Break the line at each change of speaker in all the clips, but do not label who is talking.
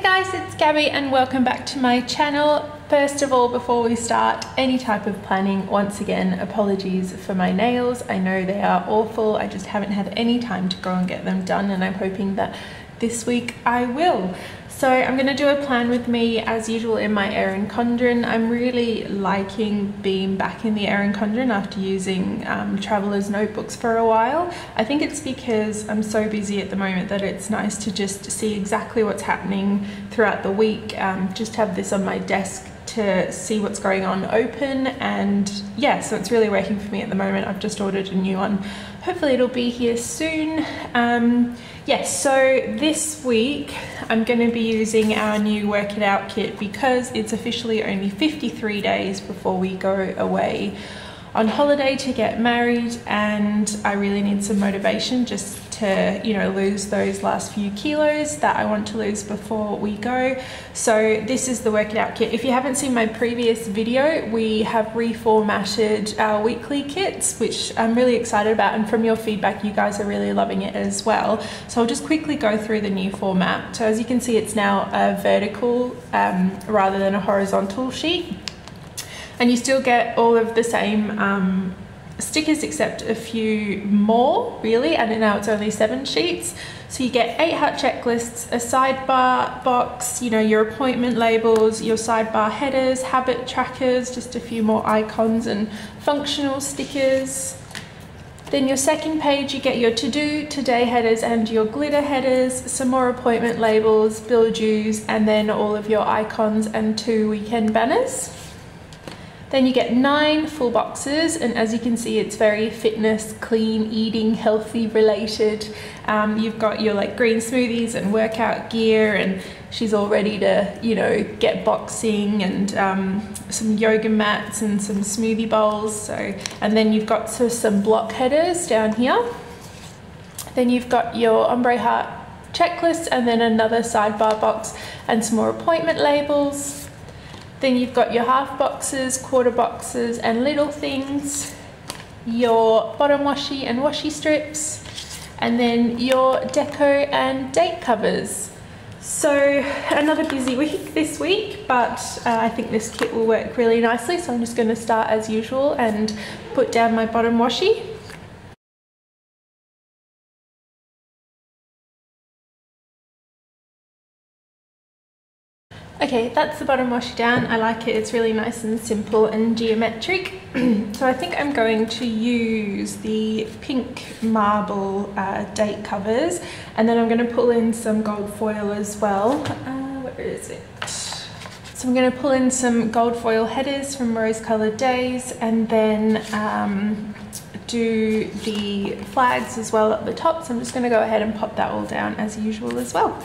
guys, it's Gabby and welcome back to my channel. First of all, before we start any type of planning, once again, apologies for my nails. I know they are awful. I just haven't had any time to go and get them done, and I'm hoping that this week I will. So I'm going to do a plan with me as usual in my Erin Condren. I'm really liking being back in the Erin Condren after using traveler's notebooks for a while. I think it's because I'm so busy at the moment that it's nice to just see exactly what's happening throughout the week. Just have this on my desk to see what's going on open, and yeah, so it's really working for me at the moment. I've just ordered a new one. Hopefully it'll be here soon. Yes, so this week I'm going to be using our new Work It Out kit because it's officially only 53 days before we go away on holiday to get married, and I really need some motivation just to, you know, lose those last few kilos that I want to lose before we go. So this is the Work It Out kit. If you haven't seen my previous video, we have reformatted our weekly kits, which I'm really excited about, and from your feedback you guys are really loving it as well. So I'll just quickly go through the new format. So as you can see, it's now a vertical rather than a horizontal sheet. And you still get all of the same stickers except a few more, really, and now it's only 7 sheets. So you get 8 heart checklists, a sidebar box, you know, your appointment labels, your sidebar headers, habit trackers, just a few more icons and functional stickers. Then your second page, you get your to-do, today headers and your glitter headers, some more appointment labels, bill dues, and then all of your icons and 2 weekend banners. Then you get 9 full boxes, and as you can see, it's very fitness, clean, eating, healthy related. You've got your like green smoothies and workout gear, and she's all ready to, you know, get boxing, and some yoga mats and some smoothie bowls. So, and then you've got some block headers down here. Then you've got your ombre heart checklist, and then another sidebar box and some more appointment labels. Then you've got your half boxes, quarter boxes and little things, your bottom washi and washi strips, and then your deco and date covers. So another busy week this week, but I think this kit will work really nicely. So I'm just going to start as usual and put down my bottom washi. Okay, that's the bottom washi down. I like it. It's really nice and simple and geometric. So I think I'm going to use the pink marble date covers, and then I'm going to pull in some gold foil as well. Where is it? So I'm going to pull in some gold foil headers from Rose Colored Days, and then do the flags as well at the top. So I'm just going to go ahead and pop that all down as usual as well.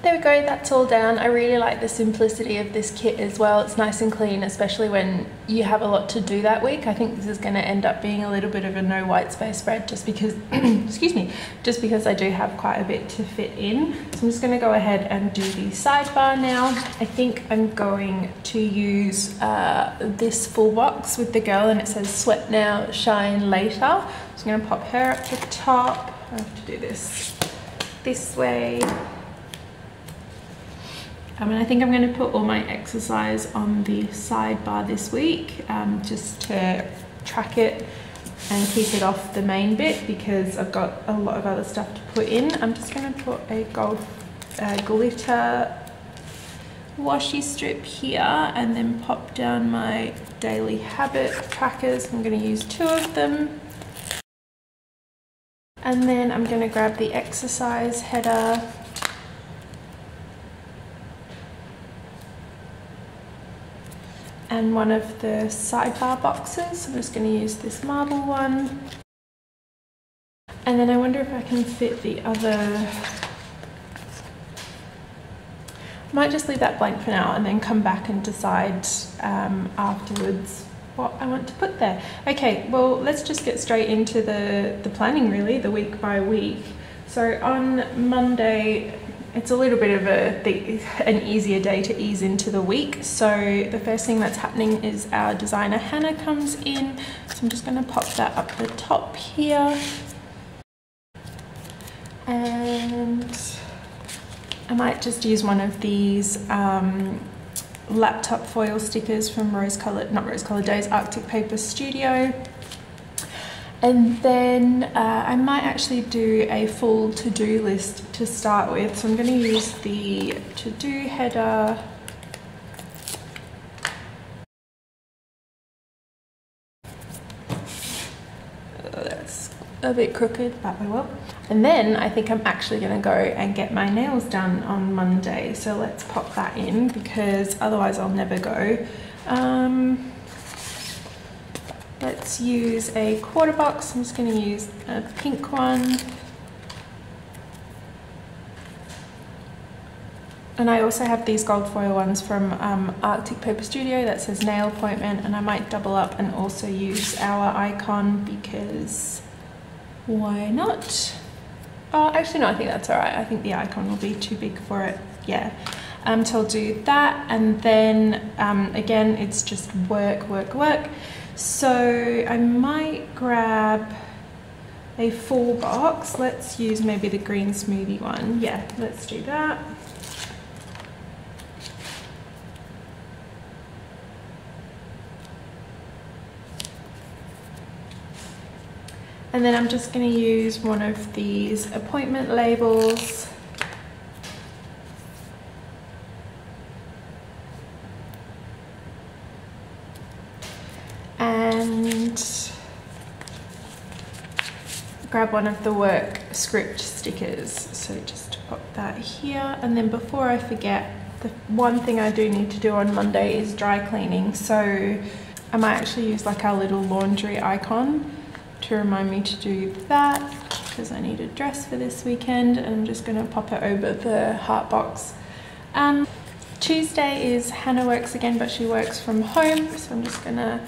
There we go, that's all down. I really like the simplicity of this kit as well. It's nice and clean, especially when you have a lot to do that week. I think this is going to end up being a little bit of a no white space spread just because, excuse me, just because I do have quite a bit to fit in. So I'm just going to go ahead and do the sidebar now. I think I'm going to use this full box with the girl, and it says sweat now, shine later. So I'm going to pop her up the top. I have to do this way. And I think I'm going to put all my exercise on the sidebar this week, just to track it and keep it off the main bit because I've got a lot of other stuff to put in. I'm just going to put a gold glitter washi strip here, and then pop down my daily habit trackers. I'm going to use 2 of them. And then I'm going to grab the exercise header. And one of the sidebar boxes. I'm just going to use this marble one. And then I wonder if I can fit the other Might just leave that blank for now and then come back and decide afterwards what I want to put there. Okay, well, let's just get straight into the planning, really, the week by week. So on Monday, it's a little bit of an easier day to ease into the week. So the first thing that's happening is our designer Hannah comes in. So I'm just going to pop that up the top here. And I might just use one of these laptop foil stickers from not Rose Colored Days, Arctic Paper Studio. And then I might actually do a full to-do list to start with. So I'm going to use the to-do header. That's a bit crooked, but I will. And then I think I'm actually going to go and get my nails done on Monday. So let's pop that in because otherwise I'll never go. Let's use a quarter box. I'm just going to use a pink one. And I also have these gold foil ones from Arctic Paper Studio that says nail appointment, and I might double up and also use our icon because why not? Oh, actually no, I think that's all right. I think the icon will be too big for it. Yeah. So I'll do that, and then again, it's just work. So I might grab a full box. Let's use maybe the green smoothie one. Yeah, let's do that. And then I'm just going to use one of these appointment labels. And grab one of the work script stickers. So just pop that here. And then before I forget, the one thing I do need to do on Monday is dry cleaning. So I might actually use like our little laundry icon to remind me to do that because I need a dress for this weekend, and I'm just going to pop it over the heart box. Tuesday is Hannah works again, but she works from home, so I'm just going to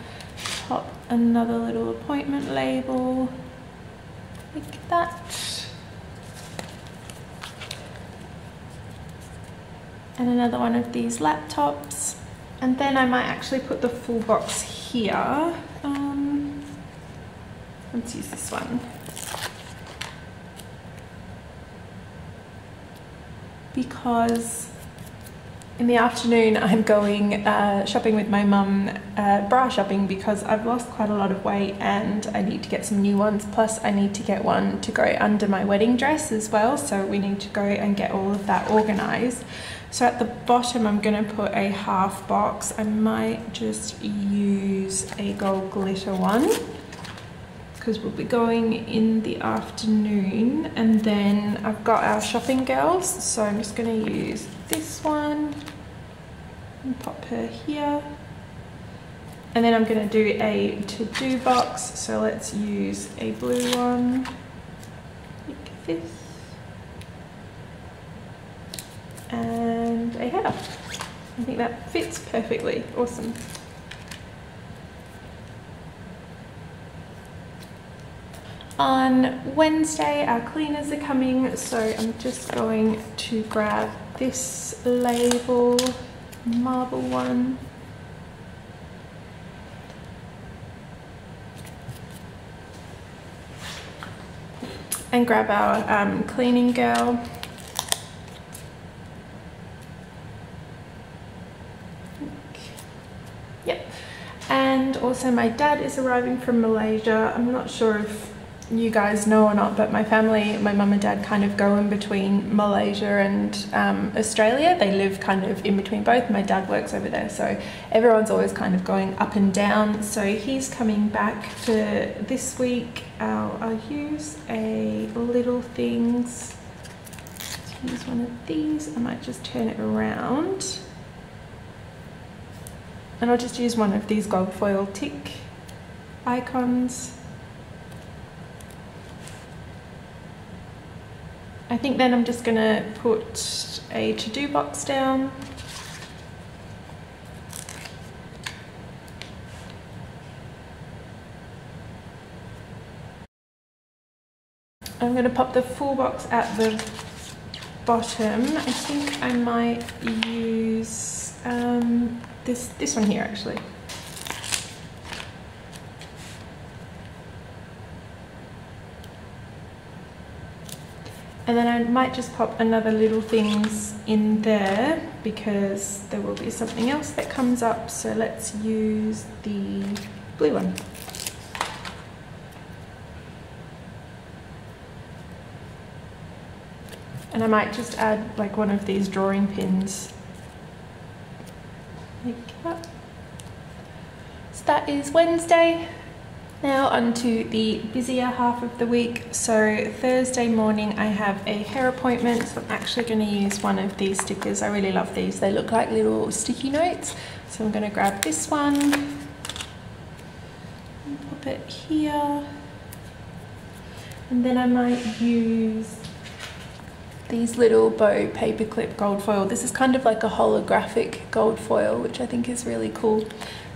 pop another little appointment label like that, and another one of these laptops, and then I might actually put the full box here. Let's use this one because in the afternoon I'm going shopping with my mum, bra shopping, because I've lost quite a lot of weight and I need to get some new ones, plus I need to get one to go under my wedding dress as well, so we need to go and get all of that organised. So at the bottom I'm going to put a half box. I might just use a gold glitter one because we'll be going in the afternoon, and then I've got our shopping girls, so I'm just going to use this one and pop her here, and then I'm going to do a to-do box, so let's use a blue one like this, and a header. I think that fits perfectly. Awesome. On Wednesday, our cleaners are coming, so I'm just going to grab this label, marble one, and grab our cleaning girl. Yep. And also my dad is arriving from Malaysia. I'm not sure if you guys know or not, but my family, my mum and dad, kind of go in between Malaysia and Australia. They live kind of in between both. My dad works over there, so everyone's always kind of going up and down. So he's coming back for this week. I'll use a little things. Let's use one of these. I might just turn it around, and I'll just use one of these gold foil tick icons. I think then I'm just going to put a to-do box down. I'm going to pop the full box at the bottom. I think I might use this one here actually. And then I might just pop another little things in there because there will be something else that comes up. So let's use the blue one. And I might just add like one of these drawing pins. Like that. So that is Wednesday. Now onto the busier half of the week. So Thursday morning I have a hair appointment, so I'm actually going to use one of these stickers. I really love these. They look like little sticky notes. So I'm going to grab this one and pop it here. And then I might use these little bow paperclip gold foil. This is kind of like a holographic gold foil, which I think is really cool.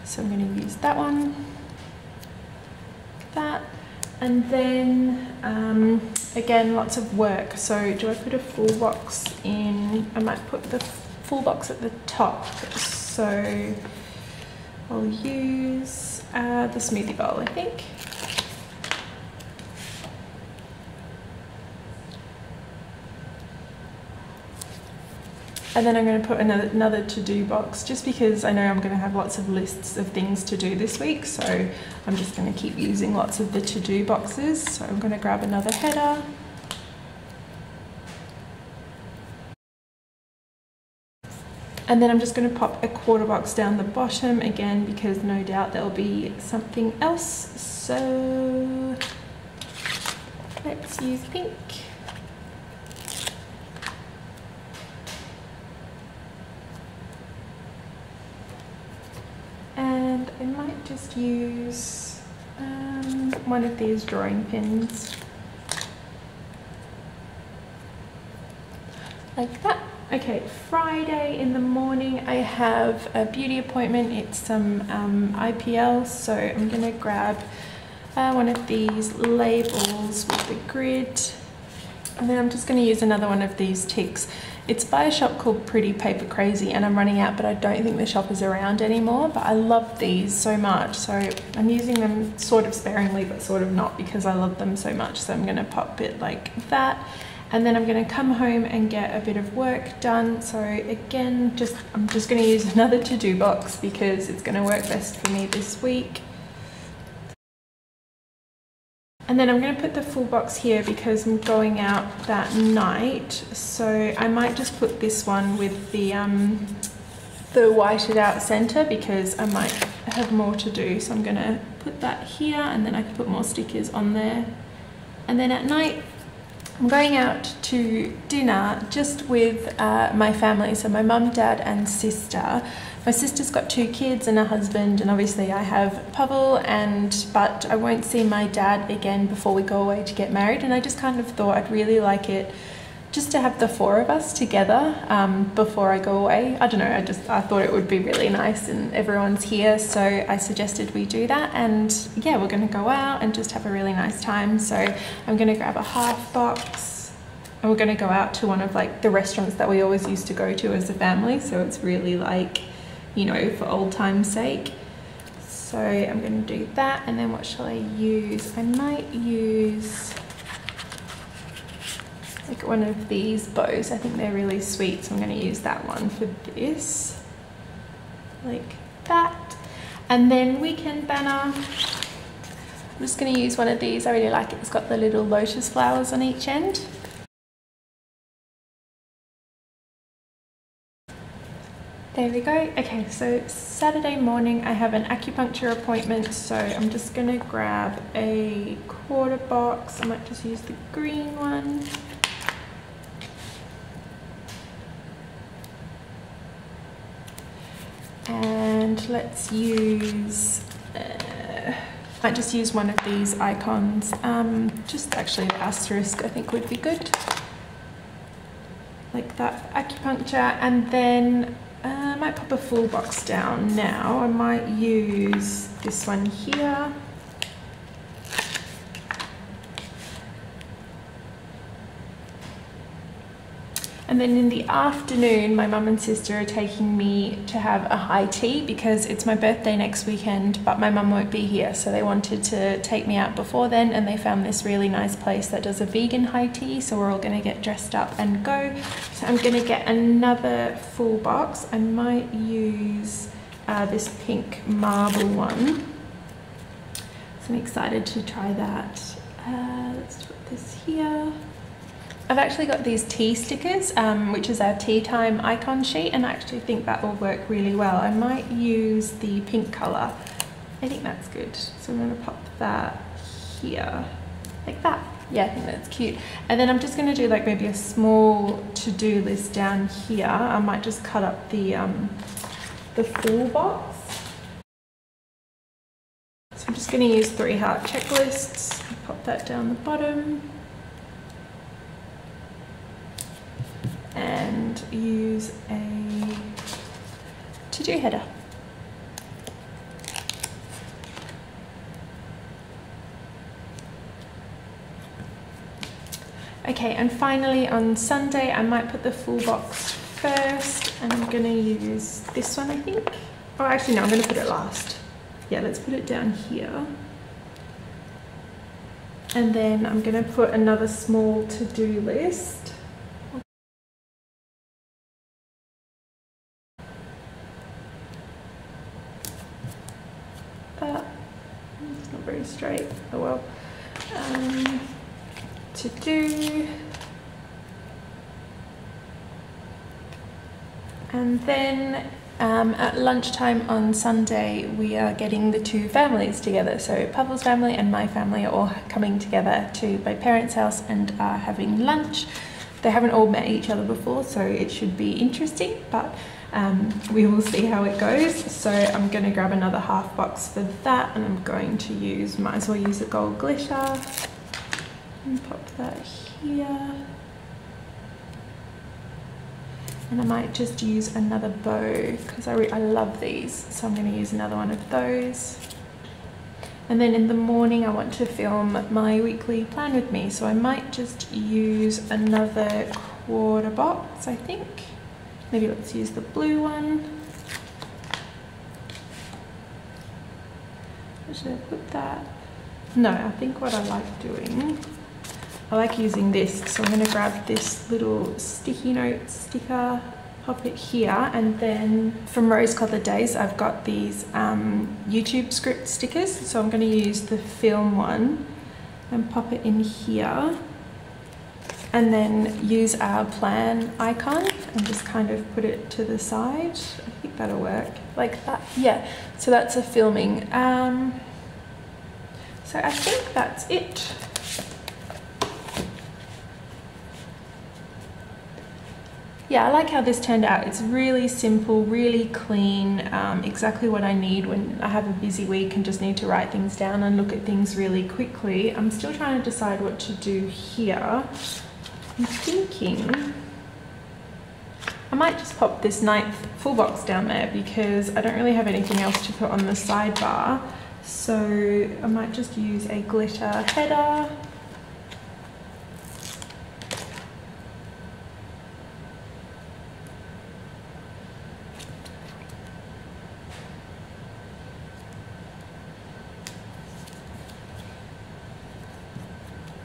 So I'm going to use that one. That, and then again, lots of work. So do I put a full box in? I might put the full box at the top. So I'll use the smoothie bowl, I think. And then I'm going to put another to-do box, just because I know I'm going to have lots of lists of things to do this week, so I'm just going to keep using lots of the to-do boxes. So I'm going to grab another header. And then I'm just going to pop a quarter box down the bottom again, because no doubt there'll be something else. So let's use pink. And I might just use one of these drawing pins, like that. Okay, Friday in the morning I have a beauty appointment. It's some IPL, so I'm going to grab one of these labels with the grid, and then I'm just going to use another one of these ticks. It's by a shop called Pretty Paper Crazy, and I'm running out, but I don't think the shop is around anymore. But I love these so much, so I'm using them sort of sparingly, but sort of not, because I love them so much. So I'm going to pop it like that, and then I'm going to come home and get a bit of work done. So again, I'm just going to use another to-do box because it's going to work best for me this week. And then I'm going to put the full box here because I'm going out that night. So I might just put this one with the whited out center, because I might have more to do. So I'm going to put that here, and then I can put more stickers on there. And then at night I'm going out to dinner just with my family. So my mum, dad and sister. My sister's got 2 kids and a husband, and obviously I have Pavel, but I won't see my dad again before we go away to get married, and I just kind of thought I'd really like it just to have the 4 of us together before I go away. I don't know, I thought it would be really nice, and everyone's here, so I suggested we do that. And yeah, we're going to go out and just have a really nice time. So I'm going to grab a half box, and we're going to go out to one of like the restaurants that we always used to go to as a family, so it's really like, you know, for old time's sake. So I'm going to do that. And then what shall I use? I might use like one of these bows. I think they're really sweet, so I'm going to use that one for this, like that. And then weekend banner, I'm just going to use one of these. I really like it. It's got the little lotus flowers on each end. There we go. Okay, so Saturday morning I have an acupuncture appointment, so I'm just going to grab a quarter box. I might just use the green one. And let's use, might just use one of these icons. Just actually the asterisk I think would be good. Like that for acupuncture. And then I might pop a full box down now. I might use this one here. And then in the afternoon, my mum and sister are taking me to have a high tea because it's my birthday next weekend, but my mum won't be here. So they wanted to take me out before then, and they found this really nice place that does a vegan high tea. So we're all gonna get dressed up and go. So I'm gonna get another full box. I might use this pink marble one. So I'm excited to try that. Let's put this here. I've actually got these tea stickers, which is our tea time icon sheet, and I actually think that will work really well. I might use the pink colour. I think that's good. So I'm going to pop that here, like that. Yeah, I think that's cute. And then I'm just going to do like maybe a small to-do list down here. I might just cut up the full box. So I'm just going to use 3 heart checklists. Pop that down the bottom. And use a to-do header. Okay, and finally on Sunday I might put the full box first, and I'm going to use this one, I think. Oh, actually no, I'm going to put it last. Yeah, let's put it down here. And then I'm going to put another small to-do list. It's not very straight. Oh well. To do. And then at lunchtime on Sunday we are getting the 2 families together. So Pavel's family and my family are all coming together to my parents' house and are having lunch. They haven't all met each other before, so it should be interesting, but we will see how it goes. So I'm going to grab another half box for that, and I'm going to use, might as well use the gold glitter and pop that here. And I might just use another bow because I love these, so I'm going to use another one of those. And then in the morning I want to film my weekly plan with me, so I might just use another quarter box, I think. Maybe let's use the blue one. Where should I put that? No, I think what I like doing, I like using this, so I'm going to grab this little sticky note sticker, pop it here, and then from Rose Colored Days I've got these YouTube script stickers, so I'm going to use the film one and pop it in here, and then use our plan icon and just kind of put it to the side. I think that'll work, like that. Yeah, so that's a filming. So I think that's it. Yeah, I like how this turned out. It's really simple, really clean, exactly what I need when I have a busy week and just need to write things down and look at things really quickly. I'm still trying to decide what to do here. I'm thinking I might just pop this 9th full box down there because I don't really have anything else to put on the sidebar. So I might just use a glitter header.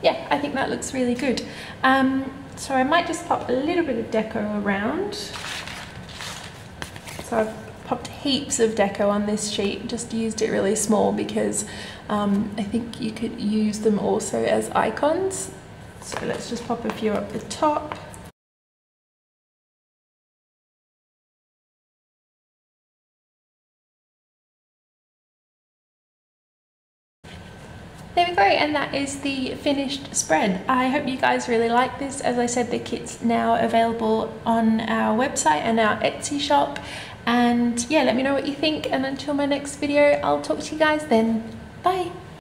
Yeah, I think that looks really good. So I might just pop a little bit of deco around. So I've popped heaps of deco on this sheet, just used it really small because I think you could use them also as icons. So let's just pop a few up the top. There we go, and that is the finished spread. I hope you guys really like this. As I said, the kit's now available on our website and our Etsy shop. And yeah, let me know what you think, and until my next video, I'll talk to you guys then. Bye.